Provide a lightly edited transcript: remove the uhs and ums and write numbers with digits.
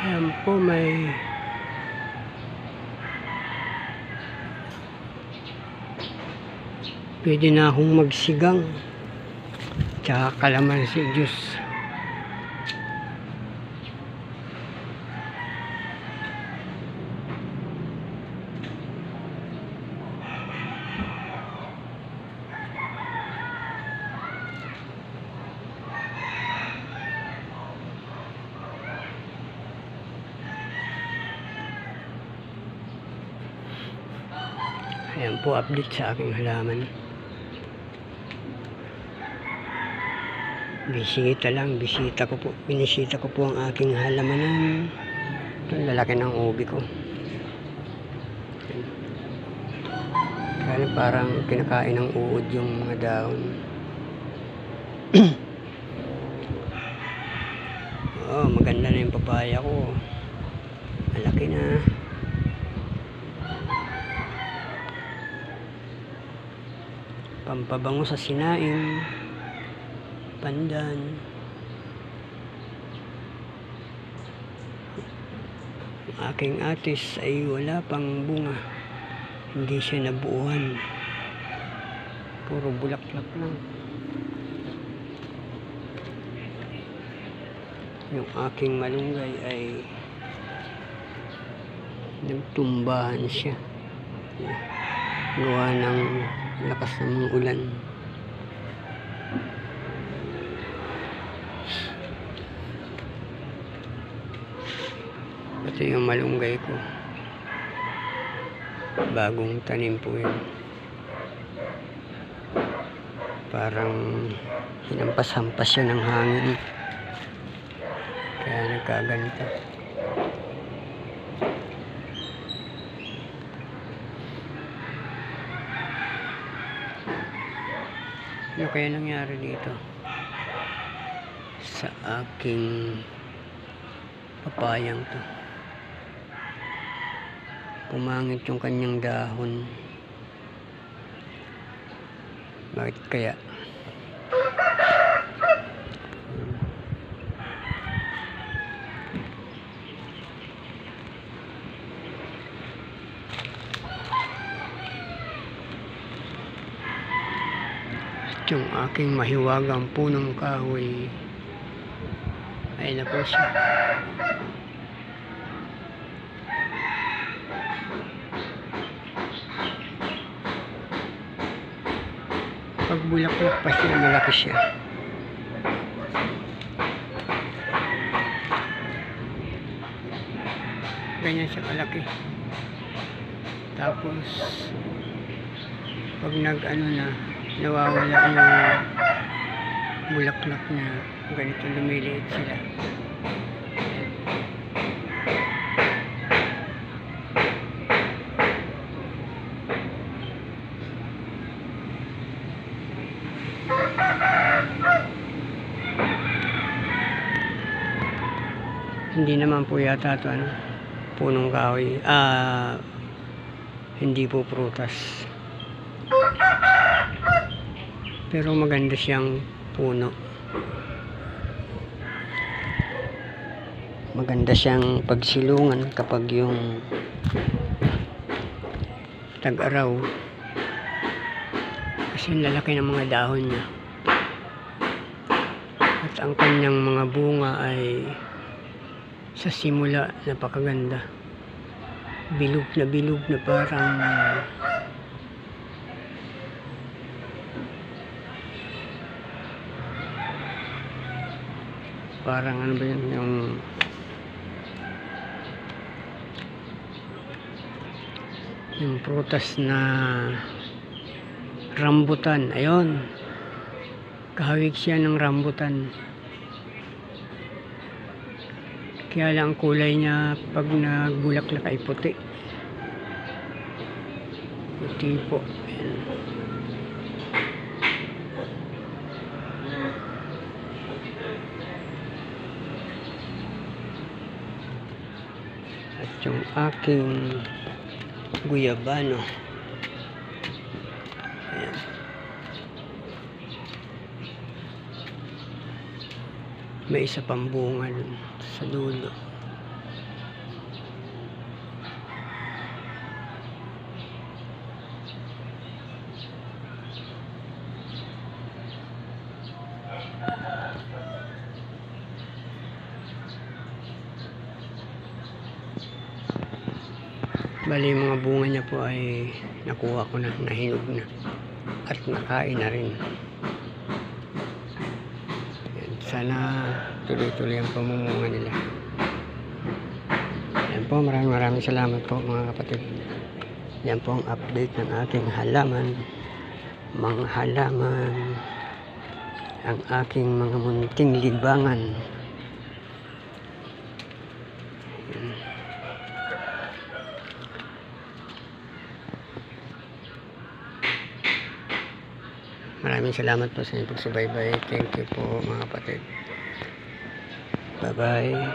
Ayan po, may pwede na akong magsigang tsaka kalamansi juice. Ayan po, update sa aking halaman. Binisita ko po ang aking halamanan. Ito, lalaki ng ubi ko. Kaya parang kinakain ng uod yung mga dahon. Oh, maganda na yung papaya ko. Malaki na. Pampabango sa sinaing, pandan. Ang aking atis ay wala pang bunga, hindi siya nabuuhan, puro bulaklak lang. Yung aking malunggay ay nagtumbahan siya gawa ng lakas ng ulan. Ito yung malunggay ko, bagong tanim po yun. Parang hinampas-hampas siya ng hangin, kaya nagkaganito. Ano kaya nangyari dito sa aking papayang to? Pumangit yung kanyang dahon. Bakit kaya? At yung aking mahiwagang punong kahoy ay na po siya. Pag bulaklak pa siya, malaki siya. Ganyan siya kalaki. Tapos pag nawawala yung bulaklak na ganito, lumiliit sila. Hindi naman po yata ito punong kahoy, hindi po prutas, pero maganda siyang puno. Maganda siyang pagsilungan kapag yung tag-araw, kasi lalaki ng mga dahon niya at ang kanyang mga bunga ay sa simula napakaganda, bilog na parang ano ba yun, yung prutas na rambutan. Ayun, kahawig siya ng rambutan. Kaya lang kulay niya pag nagbulaklak ay puti. Puti po. Ayan. At yung aking guyabano. Ayan. May isa pang bunga dun sa dulo. Bali, yung mga bunga niya po ay nakuha ko na, nahinog na at nakain na rin. Yan, sana tuloy-tuloy ang pamumunga nila. Yan po, maraming salamat po mga kapatid. Yan po ang update ng aking halaman, mga halaman, ang aking mga munting libangan. Yan. Maraming salamat po sa inyong pagsubaybay. Thank you po mga kapatid. Bye bye.